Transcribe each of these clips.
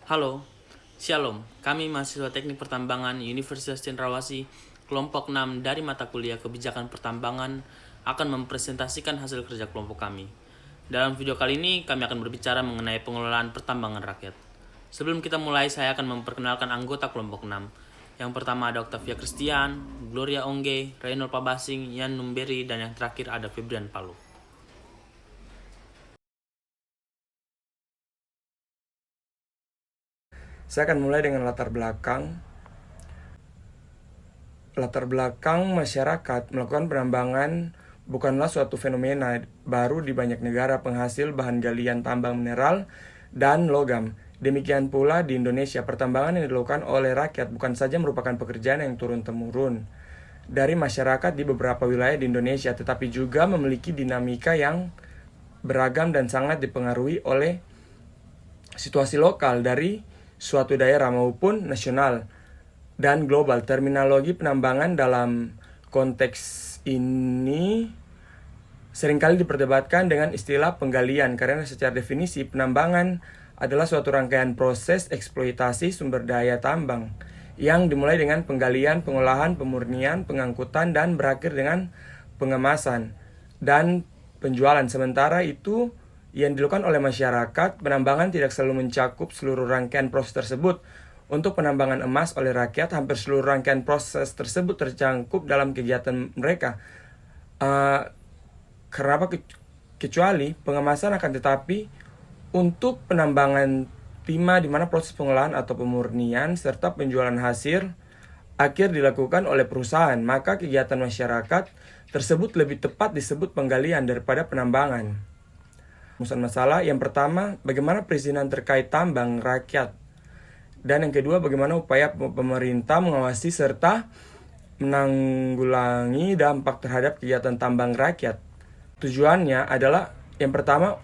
Halo, Shalom. Kami mahasiswa Teknik Pertambangan Universitas Cendrawasih, kelompok 6 dari mata kuliah Kebijakan Pertambangan akan mempresentasikan hasil kerja kelompok kami. Dalam video kali ini, kami akan berbicara mengenai pengelolaan pertambangan rakyat. Sebelum kita mulai, saya akan memperkenalkan anggota kelompok 6. Yang pertama ada Octavia Christian, Gloria Ongge, Reynol Pabasing, Yan Numberi, dan yang terakhir ada Febrian Palu. Saya akan mulai dengan latar belakang. Latar belakang masyarakat melakukan penambangan bukanlah suatu fenomena baru di banyak negara penghasil bahan galian tambang mineral dan logam. Demikian pula di Indonesia, pertambangan yang dilakukan oleh rakyat bukan saja merupakan pekerjaan yang turun-temurun dari masyarakat di beberapa wilayah di Indonesia, tetapi juga memiliki dinamika yang beragam dan sangat dipengaruhi oleh situasi lokal dari suatu daerah maupun nasional dan global. Terminologi penambangan dalam konteks ini seringkali diperdebatkan dengan istilah penggalian karena secara definisi penambangan adalah suatu rangkaian proses eksploitasi sumber daya tambang yang dimulai dengan penggalian, pengolahan, pemurnian, pengangkutan, dan berakhir dengan pengemasan dan penjualan. Sementara itu, yang dilakukan oleh masyarakat, penambangan tidak selalu mencakup seluruh rangkaian proses tersebut. Untuk penambangan emas oleh rakyat, hampir seluruh rangkaian proses tersebut tercakup dalam kegiatan mereka. Kenapa kecuali pengemasan akan tetapi untuk penambangan timah di mana proses pengolahan atau pemurnian serta penjualan hasil akhir dilakukan oleh perusahaan, maka kegiatan masyarakat tersebut lebih tepat disebut penggalian daripada penambangan. Masalah yang pertama, bagaimana perizinan terkait tambang rakyat, dan yang kedua, bagaimana upaya pemerintah mengawasi serta menanggulangi dampak terhadap kegiatan tambang rakyat. Tujuannya adalah yang pertama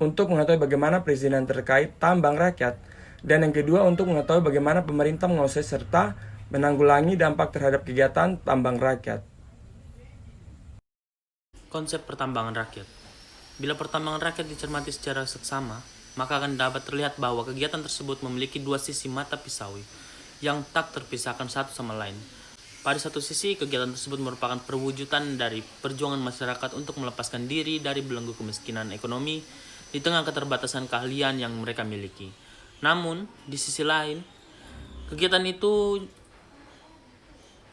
untuk mengetahui bagaimana perizinan terkait tambang rakyat, dan yang kedua untuk mengetahui bagaimana pemerintah mengawasi serta menanggulangi dampak terhadap kegiatan tambang rakyat. Konsep pertambangan rakyat. Bila pertambangan rakyat dicermati secara seksama, maka akan dapat terlihat bahwa kegiatan tersebut memiliki dua sisi mata pisau yang tak terpisahkan satu sama lain. Pada satu sisi, kegiatan tersebut merupakan perwujudan dari perjuangan masyarakat untuk melepaskan diri dari belenggu kemiskinan ekonomi di tengah keterbatasan keahlian yang mereka miliki. Namun, di sisi lain, kegiatan itu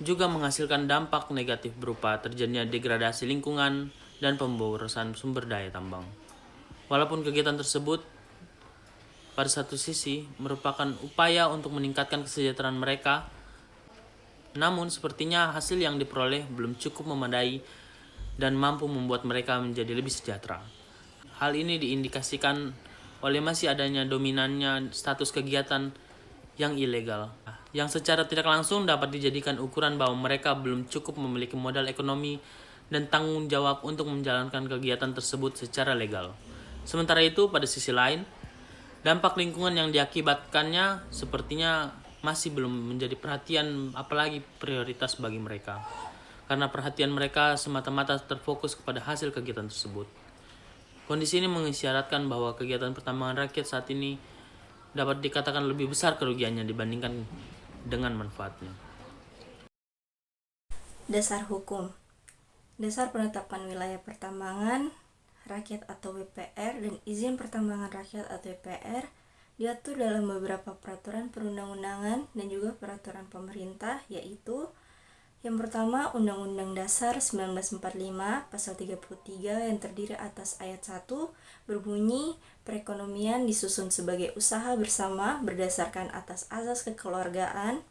juga menghasilkan dampak negatif berupa terjadinya degradasi lingkungan dan pemborosan sumber daya tambang. Walaupun kegiatan tersebut pada satu sisi merupakan upaya untuk meningkatkan kesejahteraan mereka, namun sepertinya hasil yang diperoleh belum cukup memadai dan mampu membuat mereka menjadi lebih sejahtera. Hal ini diindikasikan oleh masih adanya dominannya status kegiatan yang ilegal, yang secara tidak langsung dapat dijadikan ukuran bahwa mereka belum cukup memiliki modal ekonomi dan tanggung jawab untuk menjalankan kegiatan tersebut secara legal. Sementara itu, pada sisi lain, dampak lingkungan yang diakibatkannya sepertinya masih belum menjadi perhatian apalagi prioritas bagi mereka, karena perhatian mereka semata-mata terfokus kepada hasil kegiatan tersebut. Kondisi ini mengisyaratkan bahwa kegiatan pertambangan rakyat saat ini dapat dikatakan lebih besar kerugiannya dibandingkan dengan manfaatnya. Dasar hukum. Dasar penetapan wilayah pertambangan rakyat atau WPR dan izin pertambangan rakyat atau WPR diatur dalam beberapa peraturan perundang-undangan dan juga peraturan pemerintah, yaitu yang pertama, Undang-Undang Dasar 1945 Pasal 33 yang terdiri atas ayat 1 berbunyi, perekonomian disusun sebagai usaha bersama berdasarkan atas asas kekeluargaan.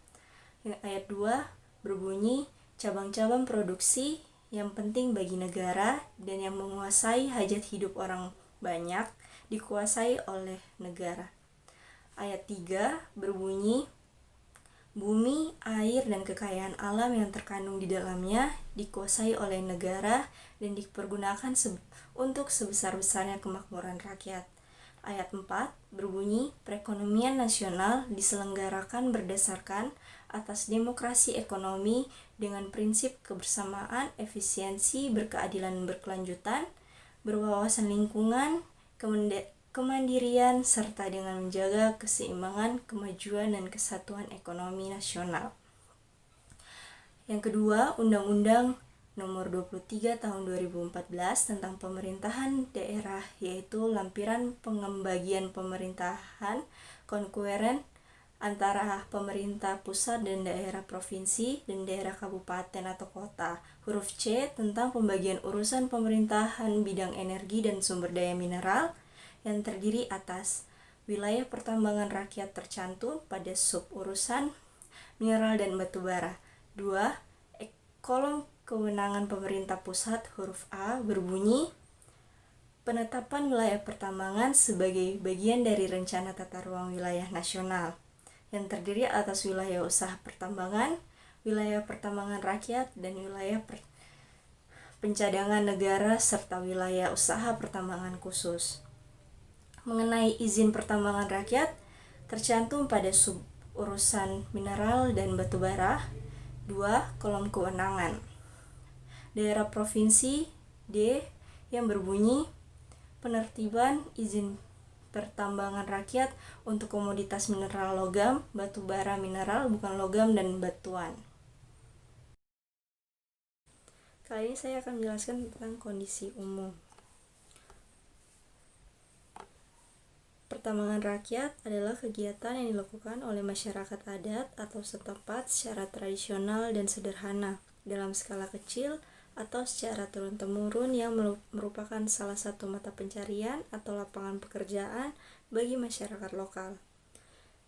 Yang ayat 2 berbunyi, cabang-cabang produksi yang penting bagi negara dan yang menguasai hajat hidup orang banyak dikuasai oleh negara. Ayat 3 berbunyi, bumi, air, dan kekayaan alam yang terkandung di dalamnya dikuasai oleh negara dan dipergunakan untuk sebesar-besarnya kemakmuran rakyat. Ayat 4 berbunyi, perekonomian nasional diselenggarakan berdasarkan atas demokrasi ekonomi dengan prinsip kebersamaan, efisiensi, berkeadilan berkelanjutan, berwawasan lingkungan, kemandirian, serta dengan menjaga keseimbangan, kemajuan, dan kesatuan ekonomi nasional. Yang kedua, Undang-Undang Nomor 23 Tahun 2014 tentang Pemerintahan Daerah, yaitu lampiran pengembagian pemerintahan konkuren antara pemerintah pusat dan daerah provinsi dan daerah kabupaten atau kota. Huruf C tentang pembagian urusan pemerintahan bidang energi dan sumber daya mineral yang terdiri atas wilayah pertambangan rakyat tercantum pada sub urusan mineral dan batu bara. 2. Kolom kewenangan pemerintah pusat huruf A berbunyi penetapan wilayah pertambangan sebagai bagian dari rencana tata ruang wilayah nasional yang terdiri atas wilayah usaha pertambangan, wilayah pertambangan rakyat, dan wilayah pencadangan negara serta wilayah usaha pertambangan khusus. Mengenai izin pertambangan rakyat tercantum pada sub urusan mineral dan batu bara. 2. Kolom kewenangan daerah provinsi. D. Yang berbunyi penertiban izin pertambangan rakyat untuk komoditas mineral logam, batu bara mineral bukan logam, dan batuan. Kali ini saya akan menjelaskan tentang kondisi umum. Pertambangan rakyat adalah kegiatan yang dilakukan oleh masyarakat adat atau setempat secara tradisional dan sederhana, dalam skala kecil atau secara turun-temurun yang merupakan salah satu mata pencarian atau lapangan pekerjaan bagi masyarakat lokal.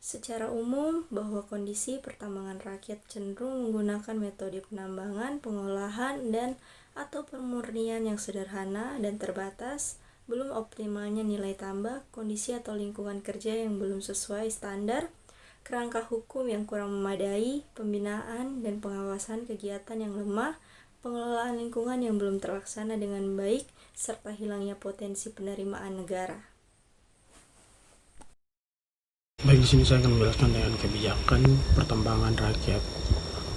Secara umum, bahwa kondisi pertambangan rakyat cenderung menggunakan metode penambangan, pengolahan, dan atau pemurnian yang sederhana dan terbatas, belum optimalnya nilai tambah, kondisi atau lingkungan kerja yang belum sesuai standar, kerangka hukum yang kurang memadai, pembinaan dan pengawasan kegiatan yang lemah, pengelolaan lingkungan yang belum terlaksana dengan baik, serta hilangnya potensi penerimaan negara. Baik, di sini saya akan menjelaskan dengan kebijakan pertambangan rakyat.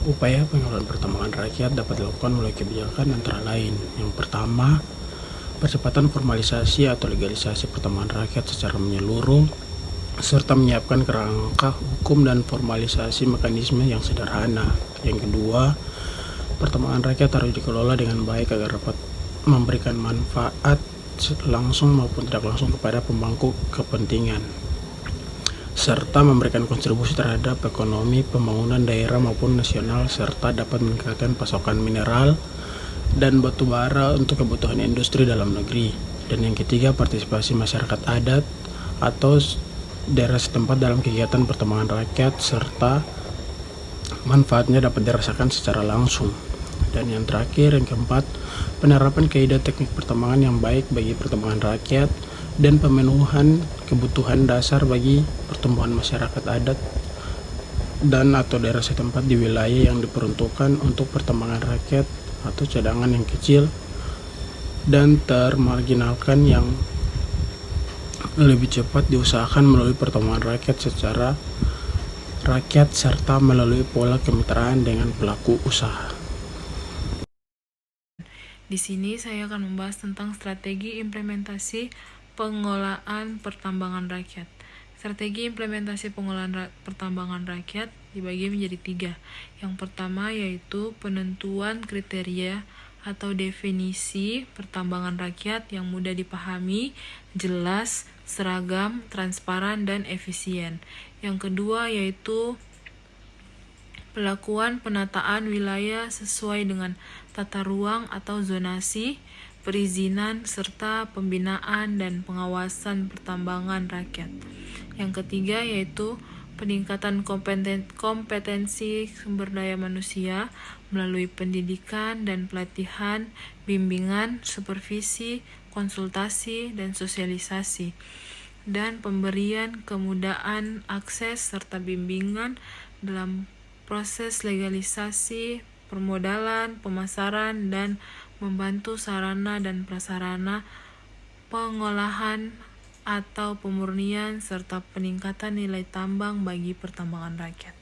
Upaya pengelolaan pertambangan rakyat dapat dilakukan melalui kebijakan antara lain. Yang pertama, percepatan formalisasi atau legalisasi pertambangan rakyat secara menyeluruh, serta menyiapkan kerangka hukum dan formalisasi mekanisme yang sederhana. Yang kedua, pertambangan rakyat harus dikelola dengan baik agar dapat memberikan manfaat langsung maupun tidak langsung kepada pemangku kepentingan, serta memberikan kontribusi terhadap ekonomi pembangunan daerah maupun nasional, serta dapat meningkatkan pasokan mineral dan batu bara untuk kebutuhan industri dalam negeri. Dan yang ketiga, partisipasi masyarakat adat atau daerah setempat dalam kegiatan pertambangan rakyat serta manfaatnya dapat dirasakan secara langsung. Dan yang terakhir, yang keempat, penerapan kaidah teknik pertambangan yang baik bagi pertambangan rakyat dan pemenuhan kebutuhan dasar bagi pertumbuhan masyarakat adat dan atau daerah setempat di wilayah yang diperuntukkan untuk pertambangan rakyat atau cadangan yang kecil dan termarginalkan yang lebih cepat diusahakan melalui pertambangan rakyat secara rakyat serta melalui pola kemitraan dengan pelaku usaha. Di sini saya akan membahas tentang strategi implementasi pengolahan pertambangan rakyat. Strategi implementasi pengolahan pertambangan rakyat dibagi menjadi 3. Yang pertama yaitu penentuan kriteria atau definisi pertambangan rakyat yang mudah dipahami, jelas, seragam, transparan, dan efisien. Yang kedua yaitu pelakuan penataan wilayah sesuai dengan tata ruang atau zonasi, perizinan, serta pembinaan dan pengawasan pertambangan rakyat. Yang ketiga yaitu peningkatan kompetensi sumber daya manusia melalui pendidikan dan pelatihan, bimbingan, supervisi, konsultasi, dan sosialisasi, dan pemberian kemudahan akses serta bimbingan dalam proses legalisasi, permodalan, pemasaran, dan membantu sarana dan prasarana pengolahan atau pemurnian serta peningkatan nilai tambang bagi pertambangan rakyat.